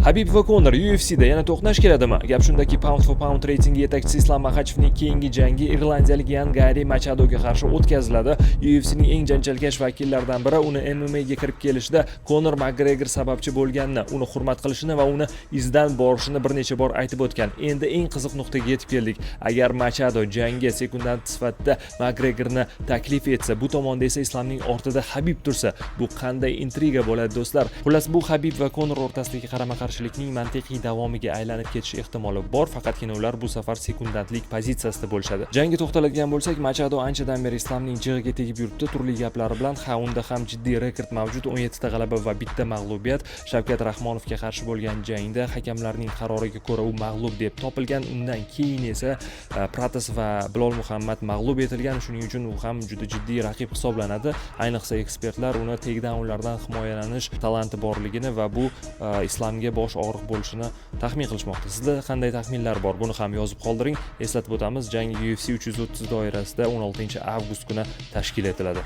Habib va Conor UFC'da yana to'qnash keladimi? Gap shundaki, pound for pound reytingi yetakchisi Islom Maxachevning keyingi jangi irlandiyalik Yan Gary Machadoga qarshi o'tkaziladi. UFC'ning eng janjalkash vakillaridan biri uni MMA'ga kirib kelishida Conor McGregor sababchi bo'lganini, uni hurmat qilishini va uni izdan borishini bir necha bor aytib o'tgan. Endi eng qiziq nuqtaga yetib keldik. Agar Machado jangga sekundant sifatida McGregorni taklif etsa, bu tomonda esa Islomning ortida Habib tursa, bu qanday intriga bo'ladi do'stlar? Xullas, bu Habib va Conor o'rtasidagi qarama-qarshilikning mantiqiy davomiga aylanib ketish ehtimoli bor, faqatgina ular bu safar sekundantlik pozitsiyasida bo'lishadi. Jangga to'xtaladigan bo'lsak, Machado anchadan beri Islomning jig'iga tegib yuribdi. Turli gaplari bilan unda ham jiddiy rekord mavjud, 17 ta g'alaba va bitta mag'lubiyat. Shavkat Rahmonovga qarshi bo'lgan jangda hakamlarning qaroriga ko'ra u mag'lub deb topilgan. Undan keyin esa Pratas va Bilol Muhammad mag'lub etilgan. Shuning uchun u ham juda jiddiy raqib hisoblanadi. Ayniqsa ekspertlar uni takedownlardan himoyalanish talanti borligini va bu Islomga bosh og'riq bo'lishini taxmin qilishmoqda. Sizda qanday taxminlar bor? Buni ham yozib qoldiring. Eslatib o'tamiz, jang UFC 330 doirasida 16 avgust kuni tashkil etiladi.